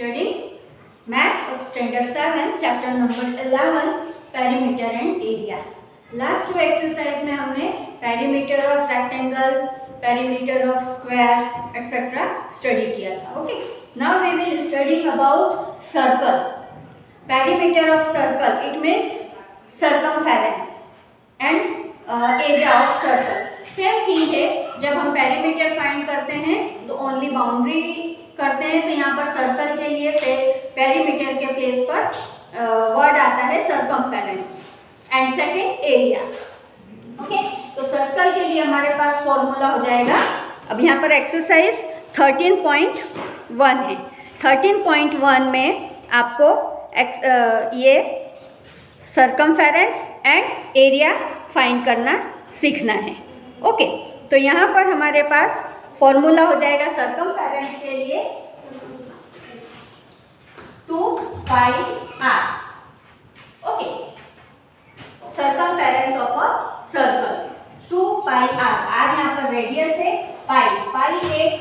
studying Maths of Standard 7, Chapter number 11, Perimeter and Area. Last two exercise में हमने perimeter of rectangle, perimeter of square, etc. study किया था. Okay. Now we will study about circle. Perimeter of circle, it means circumference and area of circle. Same चीज है, जब हम perimeter find करते हैं तो ओनली बाउंड्री करते हैं, तो यहाँ पर सर्कल के लिए पेरीमीटर के प्लेस पर वर्ड आता है circumference and second area. Okay, तो सर्कल के लिए हमारे पास फॉर्मूला हो जाएगा. अब यहाँ पर एक्सरसाइज 13.1 है. 13.1 में आपको ये सर्कमफेरेंस एंड एरिया फाइंड करना सीखना है. ओके, तो यहाँ पर हमारे पास फॉर्मूला हो जाएगा सर्कमफेरेंस के लिए 2 pi r. Okay, circumference of a circle 2 pi r. r यहाँ पर रेडियस है, पाई एक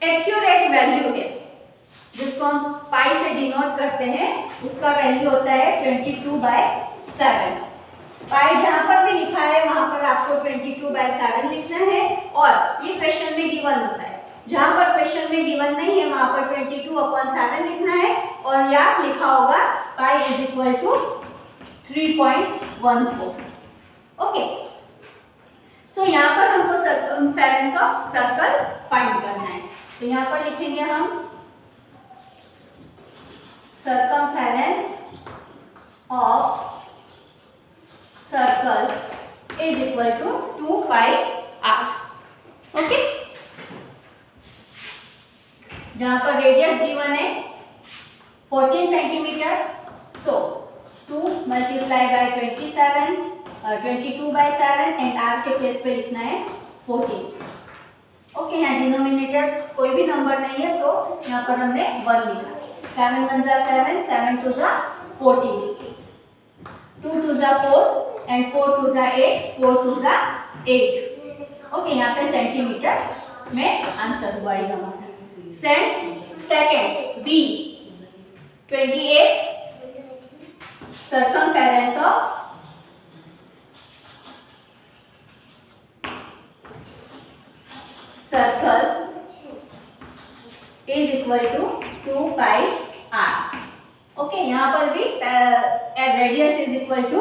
एक्यूरेट वैल्यू है जिसको हम पाई से डिनोट करते हैं. उसका वैल्यू होता है 22/7. पाई जहां पर भी लिखा है वहां पर आपको 22/7 लिखना है और ये क्वेश्चन में गिवन होता है. जहां पर क्वेश्चन में गिवन नहीं है वहां पर 22/7 लिखना है और या लिखा होगा pi is equal to 3.14. Okay, so यहाँ पर हमको सर्कमफेरेंस ऑफ सर्कल फाइंड करना है. तो यहाँ पर लिखेंगे हम circumference of circle is equal to 2 pi r. Okay, जहां पर रेडियस गिवन है 14 centimetre, so 2 multiply by 27 22/7 and r के प्लेस पे लिखना है 14. ओके, यहाँ डिनोमिनेटर कोई भी नंबर नहीं है, सो यहाँ पर हमने 1 लिखा. 7 1 जा 7, 7 2 जा 14, 2 2 जा 4 एंड 4 2 जा 8, 4 2 जा 8. ओके, यहाँ पे सेंटीमीटर में आंसर हुआ ये हमारा. Second B 28 circumference of circle is equal to 2 pi r. Okay, यहाँ पर भी radius is equal to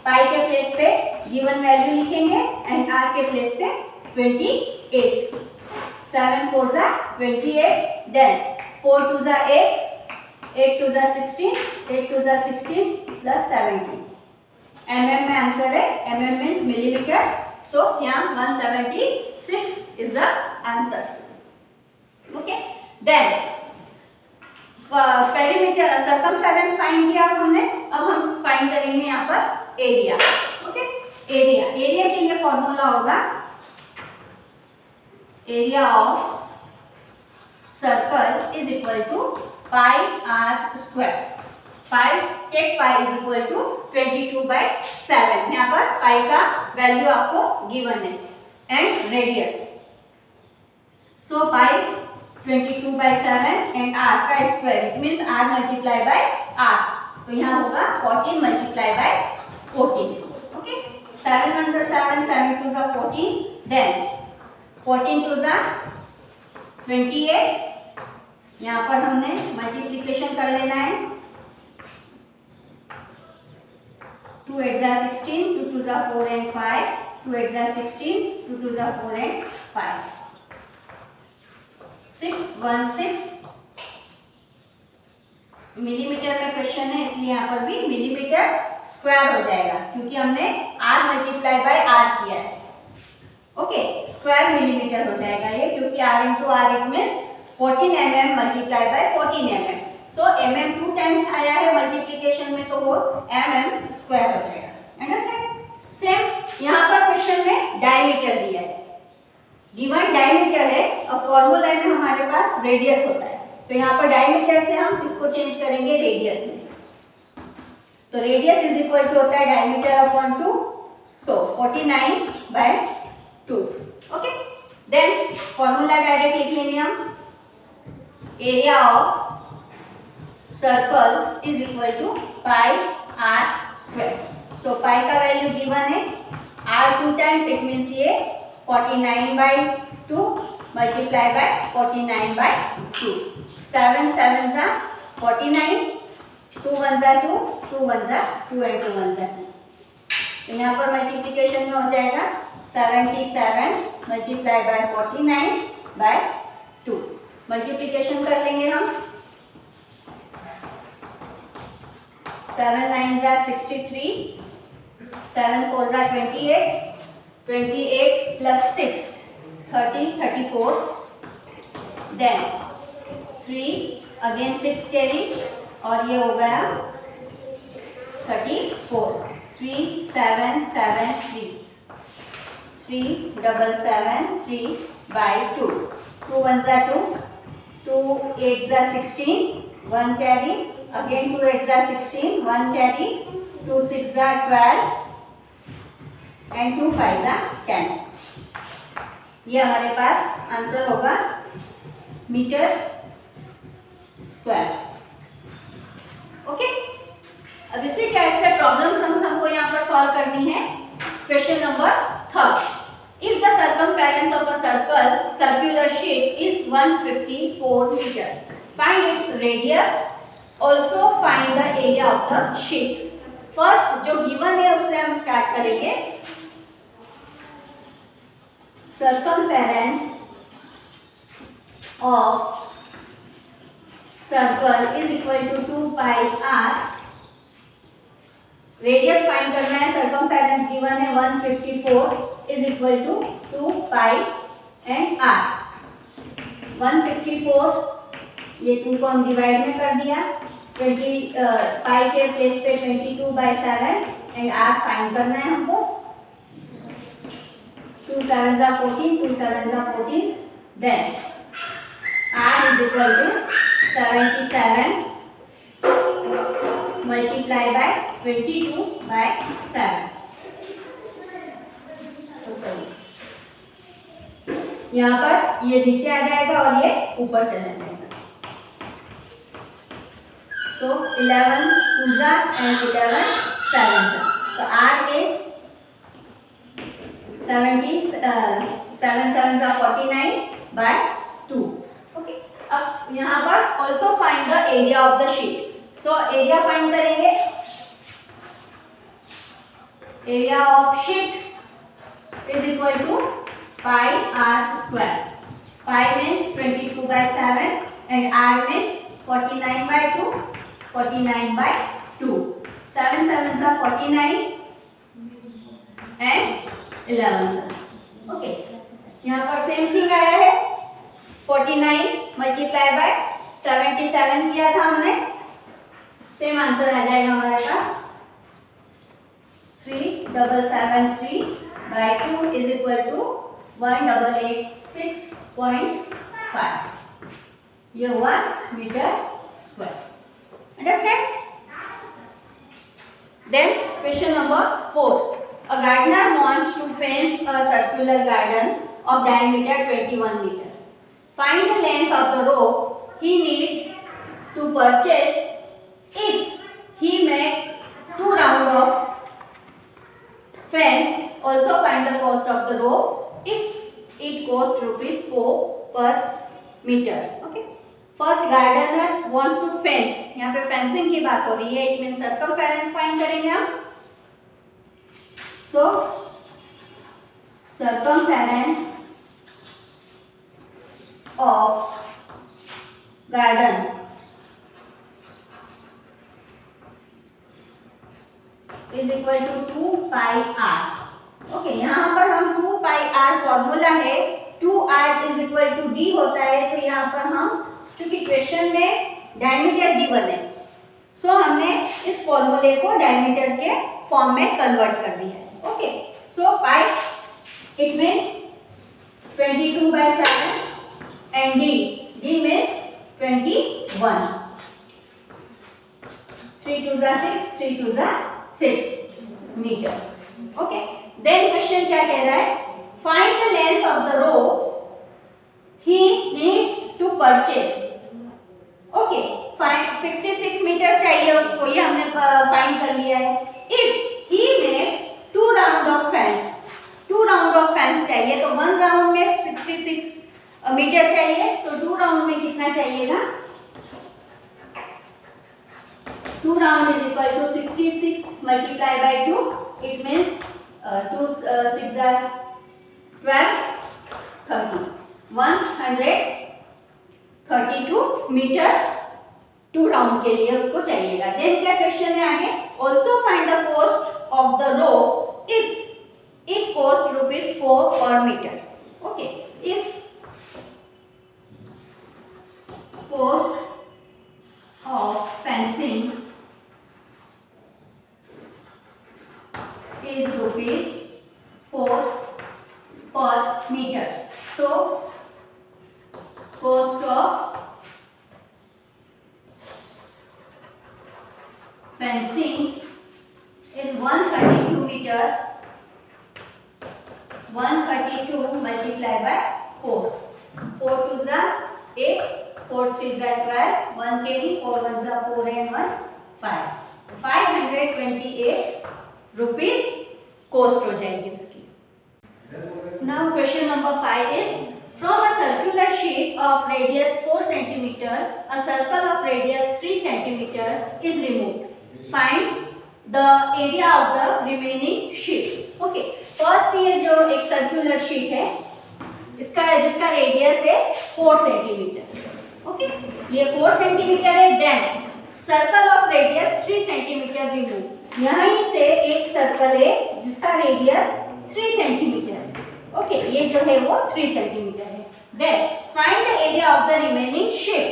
pi के प्लेस पे गिवन वैल्यू लिखेंगे एंड r के प्लेस पे 28. 7 4 जा 28, देन 4 2 जा 8, 8 2 जा 16, 8 2 जा 16 प्लस 17. mm में आंसर है, mm मीन्स मिलीमीटर, सो यहाँ 176 is the answer. Okay, then perimeter circumference find किया हमने. अब हम फाइंड करेंगे यहाँ पर एरिया. ओके, एरिया के लिए फॉर्मूला होगा area of circle is equal to pi r square. Take pi is equal to 22/7. यहाँ पर पाई का वैल्यू आपको गिवन है and radius, so pi 22/7 and r का square, it means r multiply by r. तो यहाँ होगा 14 मल्टीप्लाई बाय 14. ओके, 7 1 जा 7, 7 2 जा 14, देन 14 2 जा 28. यहाँ पर हमने मल्टीप्लिकेशन कर लेना है. 2 8 जा 16, 2 2 जा 4 एंड 5, 2 8 जा 16, 2 2 जा 4 एंड 5, 616. मिलीमीटर में क्वेश्चन है इसलिए यहाँ पर भी मिलीमीटर स्क्वायर हो जाएगा क्योंकि हमने r मल्टीप्लाई बाय r किया है. ओके, स्क्वायर मिलीमीटर हो जाएगा ये क्योंकि r into r it means 14 mm multiply by 14 mm. So mm 2 times आया है मल्टीप्लिकेशन में, तो वो mm स्क्वायर हो जाएगा. अंडरस्टैंड? सेम यहाँ पर क्वेश्चन में डायमीटर दिया है, गिवन डायमीटर है और फॉर्मूला में हमारे पास रेडियस होता है. तो यहाँ पर डायमीटर से हम इसको चेंज करेंगे रेडियस में. तो रेडियस इज इक्वल टू होता है डायमीटर अपॉन 2, सो 49/2. ओके, देन फॉर्मूला डायरेक्ट लिख लेंगे हम area of circle is equal to pi r square. So pi का वैल्यू गिवन है, r 2 times, it means ये 49/2 multiply by 49/2. 7 7s are 49, 2 1s are 2, 2 1s are 2 and 2 1s are 2. तो यहाँ पर multiplication में हो जाएगा 77 मल्टीप्लाई बाय 49/2. मल्टीप्लिकेशन कर लेंगे हम. 7 9s are 63, 7 4s are 28, 28 plus 6 30, 34. Then 3 again 6 carry और ये हो गया 34. 3 7 7 3, 3 7 7 3/2. 2 1s are 2, 2 8s are 16, 1 carry, again 2 8s are 16, 1 carry, 2 6s are 12 and 2 5s are 10. ये हमारे पास आंसर होगा मीटर स्क्वायर. ओके, अब इसी टाइप से प्रॉब्लम्स हम सबको यहाँ पर सॉल्व करनी है. Question number 3. If the circumference of a circular shape is 154 meter, find its radius. Also find the area of the shape. First जो गिवन है उससे हम स्टार्ट करेंगे. Circumference of circle is equal to 2 pi r. Radius find करना है. Circumference given है 154 is equal to 2 pi and r. 154 ये 2 को हम डिवाइड में कर दिया. 20 पाई के प्लेस पे 22/7 एंड r फाइंड करना है हमको. 2 7s are 14, 2 7s are 14. Then r is equal to 77 multiply by 22/7. यहाँ पर ये नीचे आ जाएगा और ये ऊपर चला जाएगा. तो 11 2s and 11 7s. तो r is 7 7s are 49/2. Okay, अब यहाँ पर also find the area of the sheet. So area find करेंगे. Area of sheet is equal to pi r square. Pi means 22/7 and r means 49/2. 49/2. 7 7s are 49 and 11. Okay, यहाँ पर same thing आया है. 49 multiply by 77 किया था हमने. Same answer आ जाएगा हमारे पास. 3773/2 इज इक्वल टू 1886.5. ये हुआ metre square. Understand? Then question number 4. A gardener wants to fence a circular garden of diameter 21 meter. Find the length of the rope he needs to purchase if he make 2 rounds of fence. Also find the cost of the rope if it costs ₹4 per meter. Okay. First gardener wants to fence. यहाँ पे fencing की बात हो रही है. It means circumference find करेंगे हम. So circumference of garden is equal to 2 pi r. Okay, यहाँ पर हम 2 pi r फॉर्मूला है. 2r is equal to d होता है. तो यहाँ पर हम चूंकि क्वेश्चन में डायमीटर गिवन है, सो हमने इस फॉर्मूले को डायमीटर के फॉर्म में कन्वर्ट कर दिया है. Okay, so pi it means 22/7 and d means 21. 3 2s are 6, 3 2s are 6 meter. Okay, then question क्या कह रहा है? Find the length of the rope he needs to purchase. Okay, 66 metre चाहिए उसको, ये हमने फाइंड कर लिया है। If he makes 2 round of fence, 2 round of fence चाहिए, तो 1 राउंड में 66 मीटर चाहिए, तो 2 राउंड में कितना चाहिएगा? 2 round is equal to 66 multiplied by 2. It means 2 6 are 12, 30. 132 metre 2 round के लिए उसको चाहिएगा। देन क्या क्वेश्चन है आगे? Also find the cost of the rope if cost ₹4 per metre. Okay, if cost of fencing is ₹4 per meter. So cost of fencing is 132 meter, 132 multiplied by 4. 4 2s are 8, 4 3s are 12, 1 carry, 4 1s are 4 and 1 5. 528 rupees cost हो जाएगी उसकी। Now question number 5 is from a circular sheet of radius 4 centimetre a circle of radius 3 centimetre is removed, find the area of the remaining sheet. Okay, first ये जो एक circular sheet है इसका जिसका radius है 4 सेंटीमीटर। ओके, ये 4 centimetre है। Then circle of radius 3 centimetre remove, यहीं से एक सर्कल है जिसका रेडियस 3 सेंटीमीटर। ओके, ये जो है वो 3 सेंटीमीटर है। Then find the area of the remaining sheet.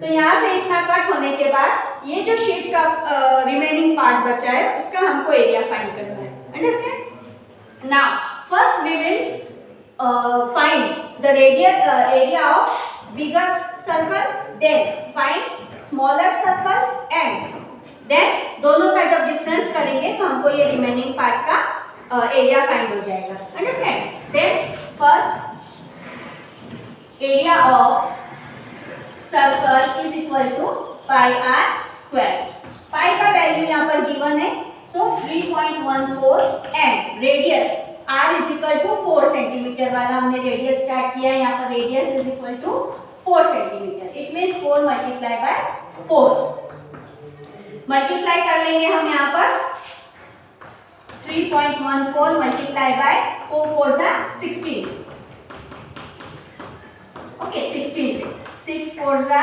तो यहाँ से इतना कट होने के बाद ये जो शीट का रिमेनिंग पार्ट बचा है उसका हमको एरिया फाइंड करना है। Understand? Now first we will find the radius area of bigger circle, then find smaller circle and then दोनों का जब डिफरेंस करेंगे तो हमको ये रिमेनिंग पार्ट का एरिया फाइंड हो जाएगा। Understand? Then first area of circle is equal to pi r square. Pi का वैल्यू यहाँ पर गिवन है, so 3.14 and radius r is equal to 4 centimetre वाला हमने रेडियस स्टार्ट किया है। यहाँ पर radius is equal to 4 centimetre, it means 4 multiply by 4। Multiply कर लेंगे हम यहाँ पर 3.14 मल्टीप्लाई बाय 4 4 जा 16। ओके, 16 से 6 4 जा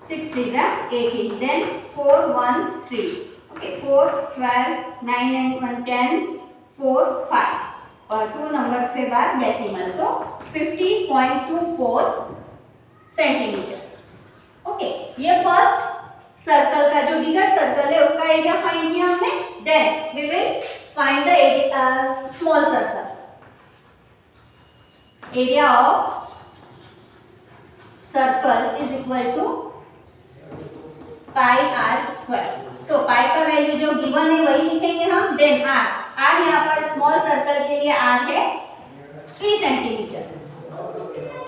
6 3 जा 18, देन 4 1 3। ओके, 4 12 9 and 1 10 4 5 और 2 नंबर से बाद डेसिमल, सो 50.24 सेंटीमीटर। ओके, ये फर्स्ट सर्कल का जो बिगर सर्कल है उसका एरिया फाइंड किया हमने। Then we will find the small circle, area of circle is equal to pi r square. So pi का वैल्यू जो गिवन है वही लिखेंगे हम। देन आर, आर यहाँ पर स्मॉल सर्कल के लिए आर है 3 सेंटीमीटर,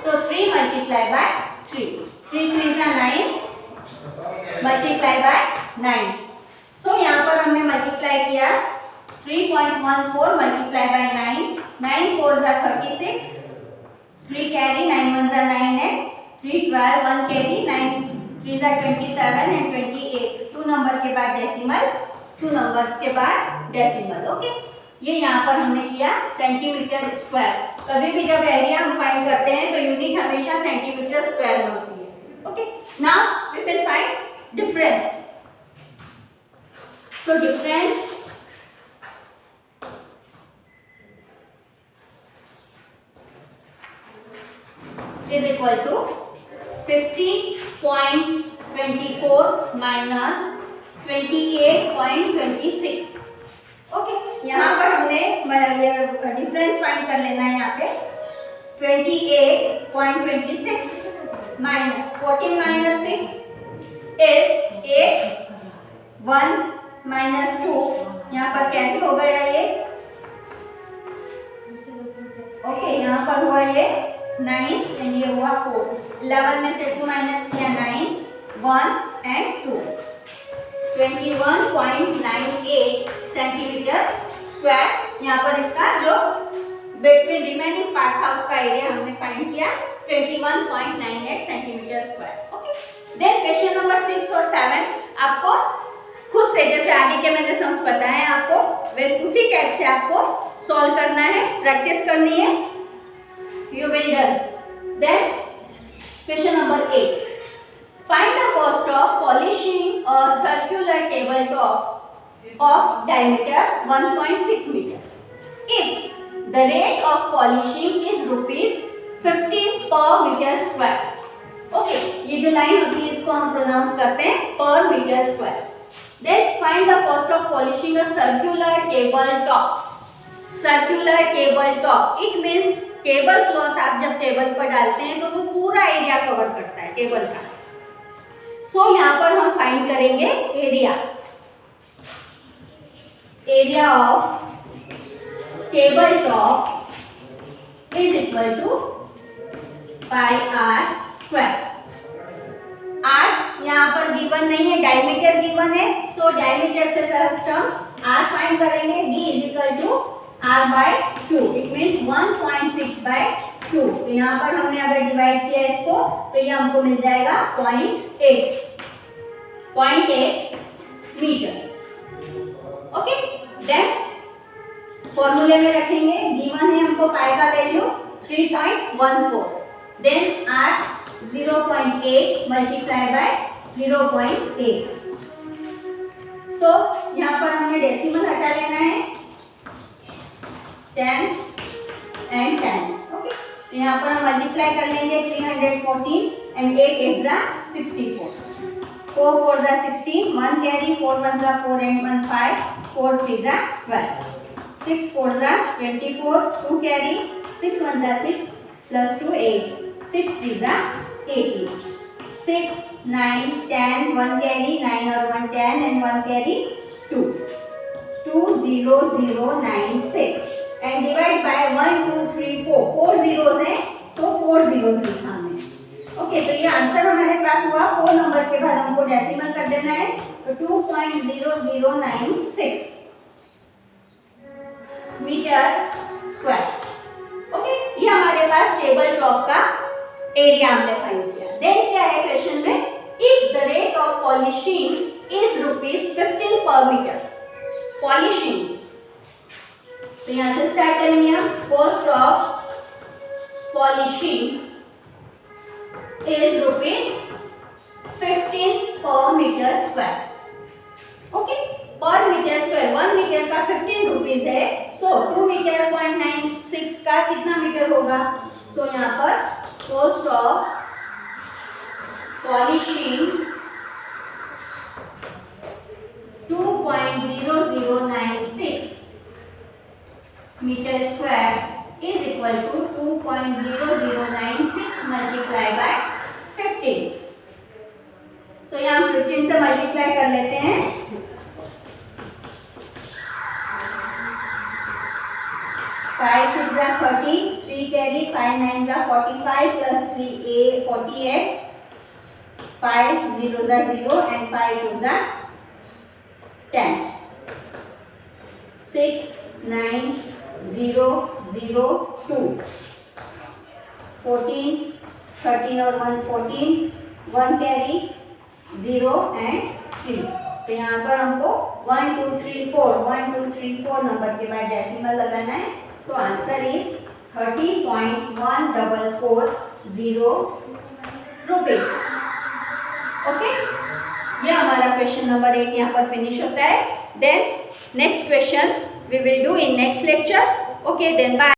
सो 3 मल्टीप्लाई बाय 3, 3 3 जा 9 मल्टीप्लाई बाय 9। सो यहाँ पर हमने मल्टीप्लाई किया 3.14 मल्टीप्लाई बाय 9, 9 4 जा 36, 3 कैरी 9 1 जा 9 है, 3 12 1 कैरी 9 3 जा 27 एंड 28, 2 नंबर के बाद डेसिमल, 2 नंबर्स के बाद डेसिमल। ओके, ये यहाँ पर हमने किया सेंटीमीटर स्क्वायर। कभी भी जब एरिया हम फाइंड करते हैं तो यूनिट हमेशा सेंटीमीटर स्क्वायर में होती है। Okay, now we will find difference. So difference is equal to 50.24 minus 28.26। ओके, यहाँ पर हमने डिफरेंस फाइंड कर लेना है। यहाँ पे 28.26 माइनस 14 माइनस 6 इज 8, 1 माइनस 2 यहाँ पर कैंसिल हो गया ये ओके, यहाँ पर हुआ ये 9 एंड ये हुआ 4। 11 में से 2 माइनस किया 9, 1 एंड 2, 21.98 सेंटीमीटर स्क्वायर। यहाँ पर इसका जो बिटवीन रिमेनिंग पार्ट था उसका एरिया हमने फाइंड किया 21.98 centimetre square. Okay, then question number 6 और 7 आपको खुद से, जैसे आगे के मैंने सम्स बताए आपको, वैसे उसी टाइप से आपको सॉल्व करना है, प्रैक्टिस करनी है। You will done. Then question number 8, find the cost of polishing a circular table top of diameter 1.6 metre if the rate of polishing is ₹15 per metre square. Okay, ये जो line होती है इसको हम प्रोनाउंस करते हैं per metre square. Then find the cost of polishing a circular table top. Circular table top. It means table cloth आप जब टेबल पर डालते हैं तो वो पूरा एरिया कवर करता है टेबल का। सो यहाँ पर हम फाइंड करेंगे area. Area of table top is equal to pi r square. R यहाँ पर गिवन नहीं है, डायमीटर गिवन है, सो डायमीटर से फर्स्ट हम आर फाइंड करेंगे। d is equal to r by 2, it means 1.6 by 2। तो यहाँ पर हमने अगर डिवाइड किया इसको तो ये हमको मिल जाएगा 0.8 मीटर। ओके, देन फॉर्मूले में रखेंगे, गिवन है हमको पाई का value 3.14, then r 0.8 multiply by 0.8। So यहाँ पर हमने डेसिमल हटा लेना है 10 एंड 10। ओके, यहाँ पर हम मल्टीप्लाई कर लेंगे 314 एंड 8 एग्जा 64, 4 4 जा 16, 1 कैरी, 4 1 जा 4 एंड 1 5, 4 3 जा 12, 6 4 जा 24, 2 कैरी, 6 1 जा 6 प्लस 2 8, 6 3 जा 18, 6 9 10, 1 कैरी 9 और 1 10 and 1 carry 2, 20096 and divide by 1 2 3 4, 4 zeros हैं, सो 4 जीरोस लिखा हमने। ओके, तो ये आंसर हमारे पास हुआ। 4 नंबर के बाद हमको डेसिमल कर देना है, तो 2.0096 मीटर स्क्वायर। ओके, ये हमारे पास टेबल टॉप का एरिया हमने फाइंड किया। देन क्या है क्वेश्चन में, if the rate of polishing is ₹15 पर मीटर। पॉलिशिंग, तो यहाँ से स्टार्ट करेंगे हम। कॉस्ट ऑफ पॉलिशिंग इज ₹15 पर मीटर स्क्वायर। ओके, पर मीटर स्क्वायर, 1 मीटर का 15 रुपीज है, सो 2 मीटर 0.96 का कितना मीटर होगा। सो यहाँ पर cost of polishing 2.0096 meter square is equal to 2.0096 multiplied by 15। सो यहाँ हम 15 से मल्टीप्लाई कर लेते हैं। 5 6 जा 30, 3 कैरी, 5 9 जा 45 प्लस 3 48, 5 0 जा 0 एंड 5 2 जा 10, 6 9 0 0 2, 14 13 और 1 14, 1 कैरी 0 एंड 3। तो यहाँ पर हमको 1 2 3 4 1 2 3 4 नंबर के बाद डेसिमल लगाना है। So answer is 30.1440 rupees. Okay, ये हमारा क्वेश्चन नंबर 8 यहाँ पर फिनिश होता है। Then next question we will do in next lecture. Okay, then bye.